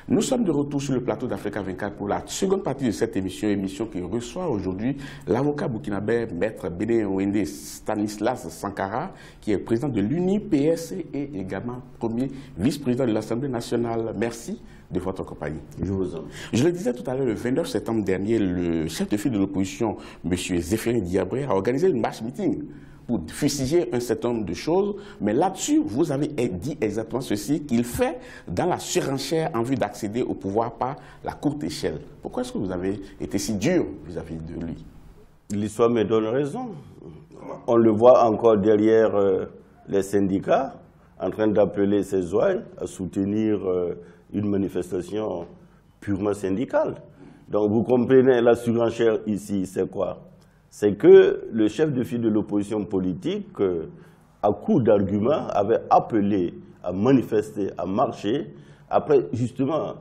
Nous sommes de retour sur le plateau d'Africa 24 pour la seconde partie de cette émission qui reçoit aujourd'hui l'avocat burkinabé Maître Béné Stanislas Sankara, qui est président de l'UNI-PS et également premier vice-président de l'Assemblée nationale. Merci de votre compagnie. Je vous en prie. Je le disais tout à l'heure, le 29 septembre dernier, le chef de file de l'opposition, M. Zéphirine Diabré, a organisé une marche meeting pour fustiger un certain nombre de choses, mais là-dessus, vous avez dit exactement ceci, qu'il fait dans la surenchère en vue d'accéder au pouvoir par la courte échelle. Pourquoi est-ce que vous avez été si dur vis-à-vis de lui? L'histoire me donne raison. On le voit encore derrière les syndicats, en train d'appeler ses ouailles à soutenir une manifestation purement syndicale. Donc vous comprenez, la surenchère ici, c'est quoi? C'est que le chef de file de l'opposition politique, à coup d'arguments, avait appelé à manifester, à marcher, après justement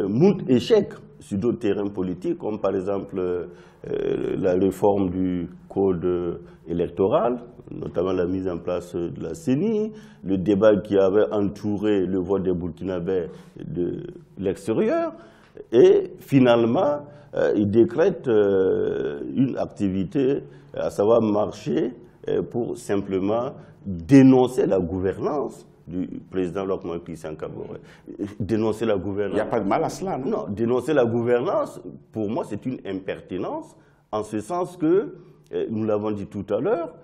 moult échecs sur d'autres terrains politiques, comme par exemple la réforme du code électoral, notamment la mise en place de la CENI, le débat qui avait entouré le vote des Burkinabés de l'extérieur, et finalement, il décrète une activité, à savoir marcher pour simplement dénoncer la gouvernance du président Locmar Christian Kaboré. Dénoncer la gouvernance. Il n'y a pas de mal à cela, non? Non, dénoncer la gouvernance, pour moi, c'est une impertinence, en ce sens que, nous l'avons dit tout à l'heure,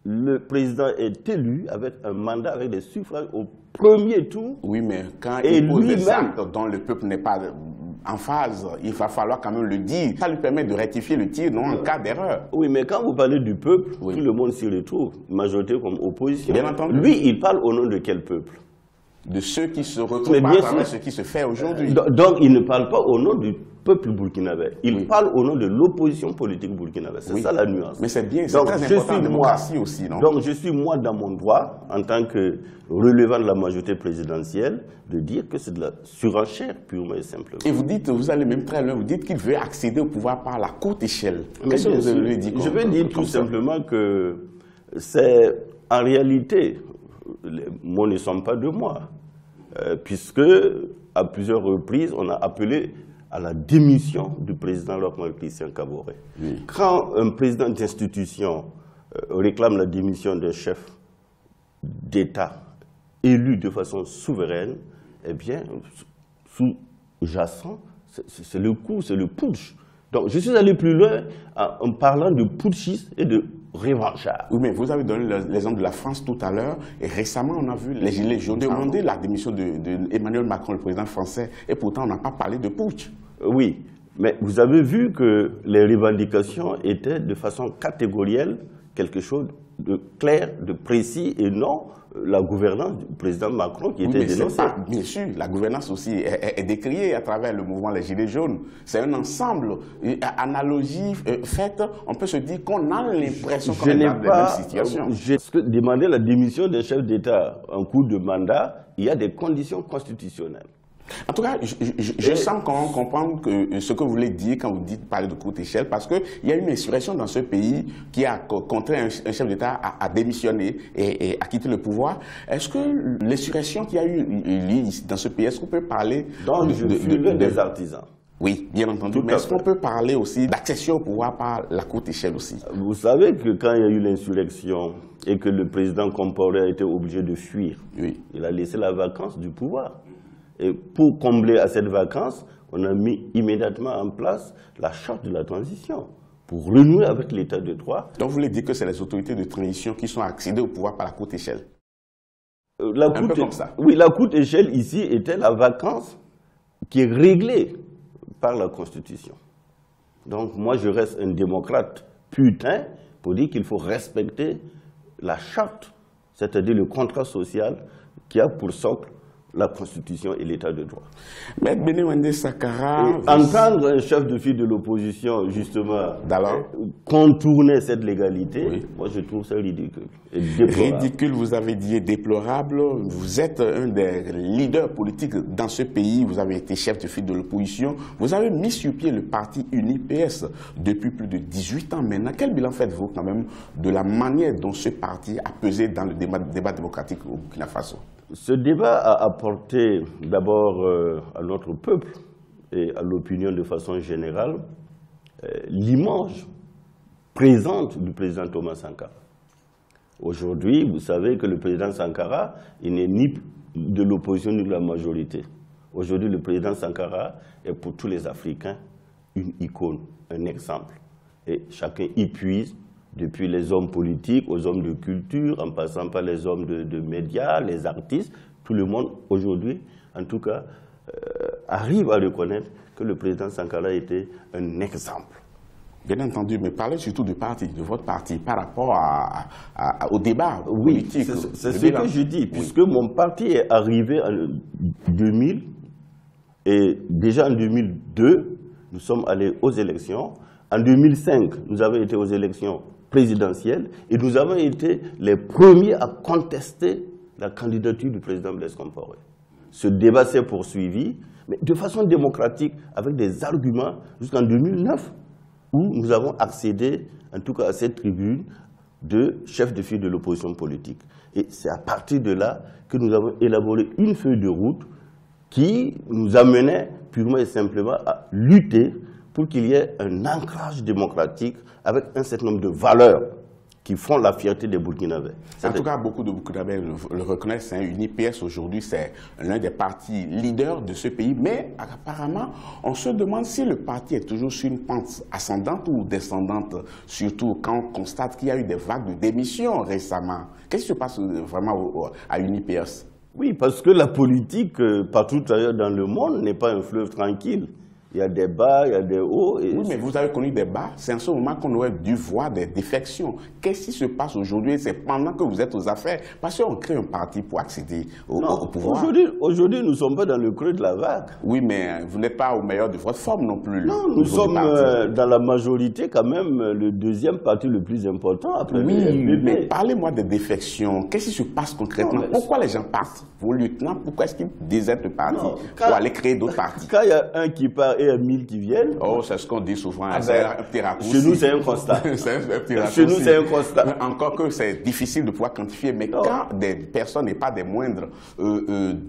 le président est élu avec un mandat, avec des suffrages au premier tour. Oui, mais quand il pose des actes dont le peuple n'est pas en phase, il va falloir quand même le dire. Ça lui permet de rectifier le tir, non en cas d'erreur. Oui, mais quand vous parlez du peuple, tout le monde s'y retrouve, majorité comme opposition. Bien entendu. Lui, il parle au nom de quel peuple? De ceux qui se retrouvent à travers ce qui se fait aujourd'hui. Donc, il ne parle pas au nom du peuple burkinabé. Il parle au nom de l'opposition politique burkinabé. C'est ça la nuance. Mais c'est bien, c'est très important en démocratie aussi, non? Donc, je suis moi dans mon droit, en tant que relevant de la majorité présidentielle, de dire que c'est de la surenchère purement et simplement. Et vous dites, vous allez même très loin, vous dites qu'il veut accéder au pouvoir par la courte échelle. Qu'est-ce que vous avez dit? Je vais dire tout simplement que c'est en réalité, les mots ne sont pas de moi, puisque à plusieurs reprises, on a appelé à la démission du président Locmar Christian Kaboré. Oui. Quand un président d'institution réclame la démission d'un chef d'État élu de façon souveraine, eh bien, sous-jacent, c'est le coup, c'est le putsch. Donc, je suis allé plus loin en parlant de putschistes et de revanchards. Oui, mais vous avez donné l'exemple de la France tout à l'heure, et récemment, on a vu les Gilets jaunes demander la démission d'Emmanuel Macron, le président français, et pourtant, on n'a pas parlé de putsch. Oui, mais vous avez vu que les revendications étaient de façon catégorielle quelque chose de clair, de précis, et non la gouvernance du président Macron qui était dénoncée. Bien sûr, la gouvernance aussi est décriée à travers le mouvement Les Gilets jaunes. C'est un ensemble, une analogie faite, on peut se dire qu'on a l'impression qu'on est dans la même situation. Demander la démission d'un chef d'État en cours de mandat, il y a des conditions constitutionnelles. En tout cas, je sens qu'on comprend ce que vous voulez dire quand vous dites parler de courte échelle, parce qu'il y a une insurrection dans ce pays qui a contraint un chef d'État à démissionner et à quitter le pouvoir. Est-ce que l'insurrection qui a eu lieu dans ce pays, est-ce qu'on peut parler des artisans? Oui, bien entendu. Mais est-ce qu'on peut parler aussi d'accession au pouvoir par la courte échelle aussi? Vous savez que quand il y a eu l'insurrection et que le président Compaoré a été obligé de fuir, il a laissé la vacance du pouvoir. Et pour combler à cette vacance, on a mis immédiatement en place la charte de la transition pour renouer avec l'état de droit. Donc vous voulez dire que c'est les autorités de transition qui sont accédées au pouvoir par la courte échelle? Un peu comme ça. Oui, la courte échelle ici était la vacance qui est réglée par la Constitution. Donc moi je reste un démocrate putain pour dire qu'il faut respecter la charte, c'est-à-dire le contrat social qui a pour socle la Constitution et l'état de droit. Maître Béné Sankara... Entendre un chef de file de l'opposition, justement, contourner cette légalité, moi je trouve ça ridicule. Ridicule, vous avez dit, déplorable. Vous êtes un des leaders politiques dans ce pays, vous avez été chef de file de l'opposition. Vous avez mis sur pied le parti UNI-PS depuis plus de 18 ans maintenant. Quel bilan faites-vous quand même de la manière dont ce parti a pesé dans le débat démocratique au Burkina Faso? Ce débat a apporté d'abord à notre peuple et à l'opinion de façon générale l'image présente du président Thomas Sankara. Aujourd'hui, vous savez que le président Sankara, il n'est ni de l'opposition ni de la majorité. Aujourd'hui, le président Sankara est pour tous les Africains une icône, un exemple. Et chacun y puise, depuis les hommes politiques aux hommes de culture, en passant par les hommes de médias, les artistes. Tout le monde, aujourd'hui, en tout cas, arrive à reconnaître que le président Sankara était un exemple. Bien entendu, mais parlez surtout du parti, de votre parti, par rapport au débat politique. Oui, c'est ce que je dis, puisque mon parti est arrivé en 2000, et déjà en 2002, nous sommes allés aux élections. En 2005, nous avons été aux élections présidentielles, et nous avons été les premiers à contester la candidature du président Blaise Compaoré. Ce débat s'est poursuivi, mais de façon démocratique, avec des arguments, jusqu'en 2009, où nous avons accédé, en tout cas à cette tribune, de chef de file de l'opposition politique. Et c'est à partir de là que nous avons élaboré une feuille de route qui nous amenait purement et simplement à lutter pour qu'il y ait un ancrage démocratique avec un certain nombre de valeurs qui font la fierté des Burkinabés. En tout cas, beaucoup de Burkinabés le reconnaissent. Hein. UNIPS, aujourd'hui, c'est l'un des partis leaders de ce pays. Mais apparemment, on se demande si le parti est toujours sur une pente ascendante ou descendante, surtout quand on constate qu'il y a eu des vagues de démissions récemment. Qu'est-ce qui se passe vraiment à UNIPS? Oui, parce que la politique, partout ailleurs dans le monde, n'est pas un fleuve tranquille. Il y a des bas, il y a des hauts. Oui, mais vous avez connu des bas. C'est en ce moment qu'on aurait dû voir des défections. Qu'est-ce qui se passe aujourd'hui? C'est pendant que vous êtes aux affaires. Parce qu'on crée un parti pour accéder au pouvoir. Aujourd'hui, nous ne sommes pas dans le creux de la vague. Oui, mais vous n'êtes pas au meilleur de votre forme non plus. Non, nous sommes dans la majorité quand même le deuxième parti le plus important après le FPP. Mais parlez-moi des défections. Qu'est-ce qui se passe concrètement? Pourquoi les gens partent? Vos lieutenants, pourquoi est-ce qu'ils désertent le parti pour aller créer d'autres partis? Quand il y a un qui part et 1000 qui viennent. Oh, c'est ce qu'on dit souvent. C'est un petit raccourci. Chez nous, c'est un constat. Chez nous, c'est un constat. Encore que c'est difficile de pouvoir quantifier, mais quand des personnes, et pas des moindres,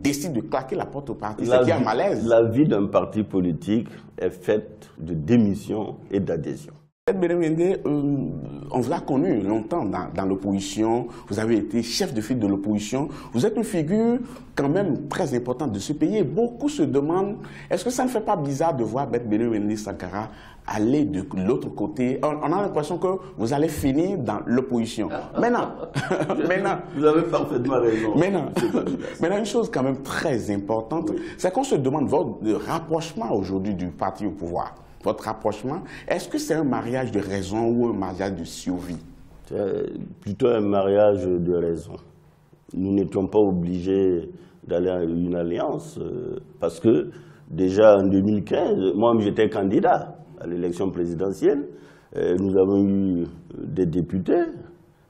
décident de claquer la porte au parti, c'est qu'il y a un malaise. La vie d'un parti politique est faite de démission et d'adhésion. On vous a connu longtemps dans l'opposition, vous avez été chef de file de l'opposition, vous êtes une figure quand même très importante de ce pays et beaucoup se demandent, est-ce que ça ne fait pas bizarre de voir Béné Sankara aller de l'autre côté? On a l'impression que vous allez finir dans l'opposition. Maintenant, vous avez parfaitement raison. Maintenant, une chose quand même très importante, c'est qu'on se demande votre rapprochement aujourd'hui du parti au pouvoir. Votre rapprochement, est-ce que c'est un mariage de raison ou un mariage de survie? C'est plutôt un mariage de raison. Nous n'étions pas obligés d'aller à une alliance parce que déjà en 2015, moi j'étais candidat à l'élection présidentielle. Nous avons eu des députés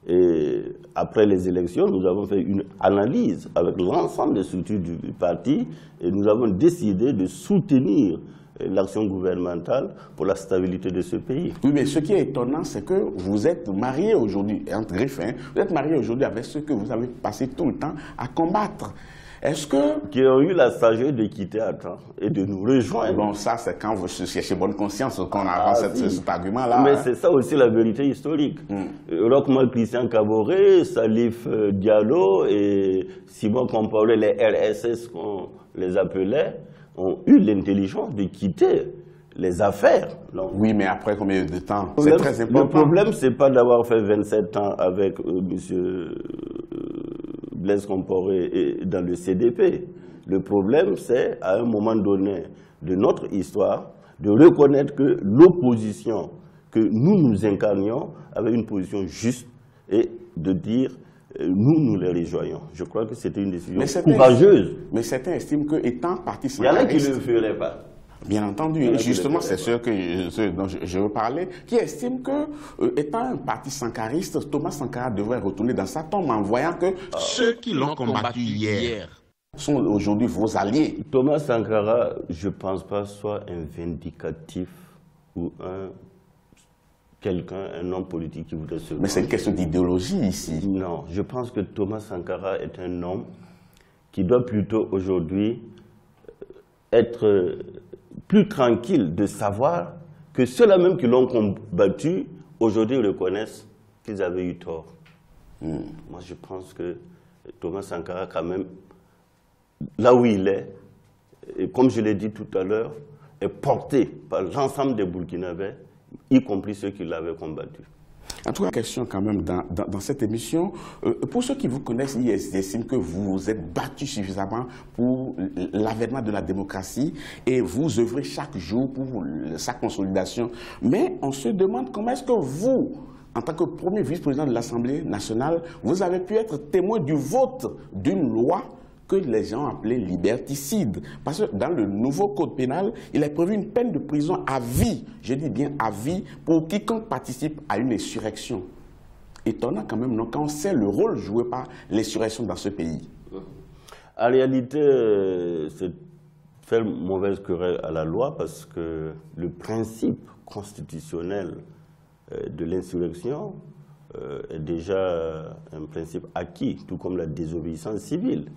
et après les élections, nous avons fait une analyse avec l'ensemble des structures du parti et nous avons décidé de soutenir l'action gouvernementale pour la stabilité de ce pays. Oui, mais ce qui est étonnant, c'est que vous êtes marié aujourd'hui, entre griffes, vous êtes marié aujourd'hui avec ceux que vous avez passé tout le temps à combattre. Est-ce que... Qui ont eu la sagesse de quitter à temps et de nous rejoindre. Bon, ça, c'est quand vous cherchez bonne conscience qu'on avance cet argument-là. Mais c'est ça aussi la vérité historique. Rochmal Christian Kaboré, Salif Diallo et Simon Compaoré, les RSS qu'on les appelait, ont eu l'intelligence de quitter les affaires. Donc, oui, mais après combien de temps? C'est très important. Le problème, ce n'est pas d'avoir fait 27 ans avec M. Blaise Compaoré dans le CDP. Le problème, c'est à un moment donné de notre histoire de reconnaître que l'opposition que nous incarnions avait une position juste et de dire nous les rejoignons. Je crois que c'était une décision courageuse. Mais certains estiment qu'étant parti sankariste... Il y en a qui ne le feraient pas. Bien entendu, et justement, c'est ce dont je veux parler, qui estiment que, étant un parti sankariste, Thomas Sankara devrait retourner dans sa tombe en voyant que ceux qui l'ont combattu hier sont aujourd'hui vos alliés. Thomas Sankara, je ne pense pas, soit un vindicatif ou un homme politique qui voudrait se... Mais c'est une question d'idéologie ici. Non, je pense que Thomas Sankara est un homme qui doit plutôt aujourd'hui être plus tranquille de savoir que ceux-là même qui l'ont combattu, aujourd'hui reconnaissent qu'ils avaient eu tort. Moi, je pense que Thomas Sankara, quand même, là où il est, et comme je l'ai dit tout à l'heure, est porté par l'ensemble des Burkinabés, y compris ceux qui l'avaient combattu. En tout cas, question quand même dans cette émission, pour ceux qui vous connaissent, ils estiment que vous vous êtes battu suffisamment pour l'avènement de la démocratie et vous œuvrez chaque jour pour sa consolidation. Mais on se demande comment est-ce que vous, en tant que premier vice-président de l'Assemblée nationale, vous avez pu être témoin du vote d'une loi que les gens appelaient liberticide. Parce que dans le nouveau code pénal, il est prévu une peine de prison à vie, je dis bien à vie, pour quiconque participe à une insurrection. Étonnant quand même, non, quand on sait le rôle joué par l'insurrection dans ce pays. En réalité, c'est faire mauvaise querelle à la loi parce que le principe constitutionnel de l'insurrection est déjà un principe acquis, tout comme la désobéissance civile.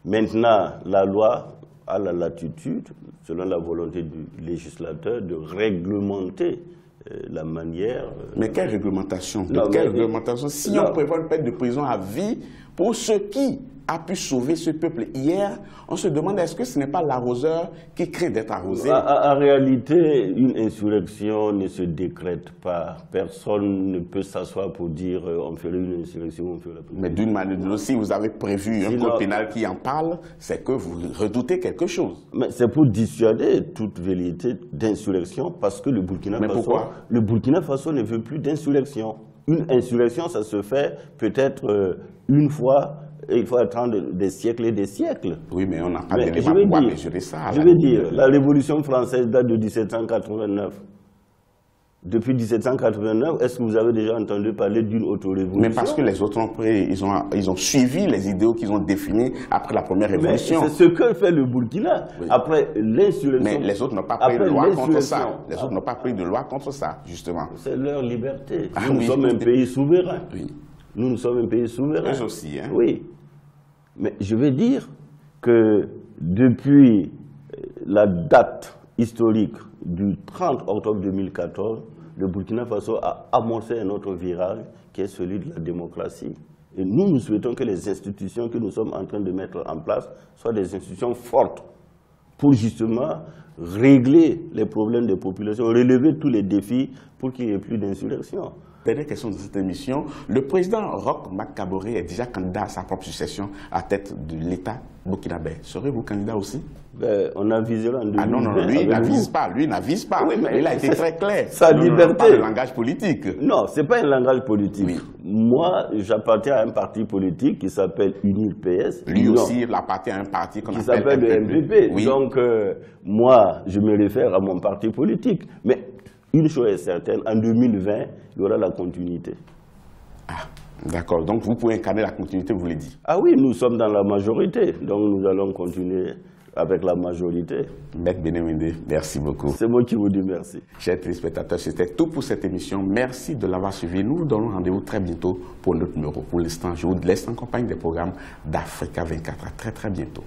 Maintenant, la loi a la latitude, selon la volonté du législateur, de réglementer la manière... Mais quelle réglementation? Quelle réglementation? Si on prévoit une peine de prison à vie pour ceux qui a pu sauver ce peuple hier, on se demande est-ce que ce n'est pas l'arroseur qui craint d'être arrosé? En réalité, une insurrection ne se décrète pas. Personne ne peut s'asseoir pour dire on ferait une insurrection, on ferait pas. Mais d'une manière ou d'une autre, si vous avez prévu un code pénal qui en parle, c'est que vous redoutez quelque chose. Mais c'est pour dissuader toute velléité d'insurrection parce que le Burkina Faso... Mais pourquoi? Le Burkina Faso ne veut plus d'insurrection. Une insurrection, ça se fait peut-être une fois... Et il faut attendre des siècles et des siècles. Oui, mais on n'a pas d'éléments pour pouvoir mesurer ça. Je veux dire, la Révolution française date de 1789. Depuis 1789, est-ce que vous avez déjà entendu parler d'une auto-révolution? Mais parce que les autres ont pris, ils ont suivi les idéaux qu'ils ont définis après la première révolution. C'est ce que fait le Burkina. Oui. Après l'insurrection. Mais les autres n'ont pas pris de loi contre ça. Les autres n'ont pas pris de loi contre ça, justement. C'est leur liberté. Nous sommes un pays souverain. Oui. Nous sommes un pays souverain. Eux aussi, hein? Oui. Mais je veux dire que depuis la date historique du 30 octobre 2014, le Burkina Faso a amorcé un autre virage qui est celui de la démocratie. Et nous souhaitons que les institutions que nous sommes en train de mettre en place soient des institutions fortes pour justement régler les problèmes des populations, relever tous les défis pour qu'il n'y ait plus d'insurrection. Dernière question de cette émission. Le président Roch Marc Kaboré est déjà candidat à sa propre succession à tête de l'État burkinabé. Serez-vous candidat aussi? On avisera en 2020. Ah non, lui, il n'avise pas. Lui, il n'avise pas. Oui, mais il a été très clair. Sa liberté. Pas le langage politique. Non, ce n'est pas un langage politique. Oui. Moi, j'appartiens à un parti politique qui s'appelle UNIR PS. Lui aussi, il appartient à un parti qui s'appelle le MPP. Oui. Donc, moi, je me réfère à mon parti politique. Mais une chose est certaine, en 2020, il y aura la continuité. Ah, d'accord. Donc, vous pouvez incarner la continuité, vous voulez dire? Ah oui, nous sommes dans la majorité. Donc, nous allons continuer avec la majorité. Maître Benemende, merci beaucoup. C'est moi qui vous dis merci. Chers téléspectateurs, c'était tout pour cette émission. Merci de l'avoir suivi. Nous vous donnons rendez-vous très bientôt pour notre numéro. Pour l'instant, je vous laisse en compagnie des programmes d'Africa 24. À très, très bientôt.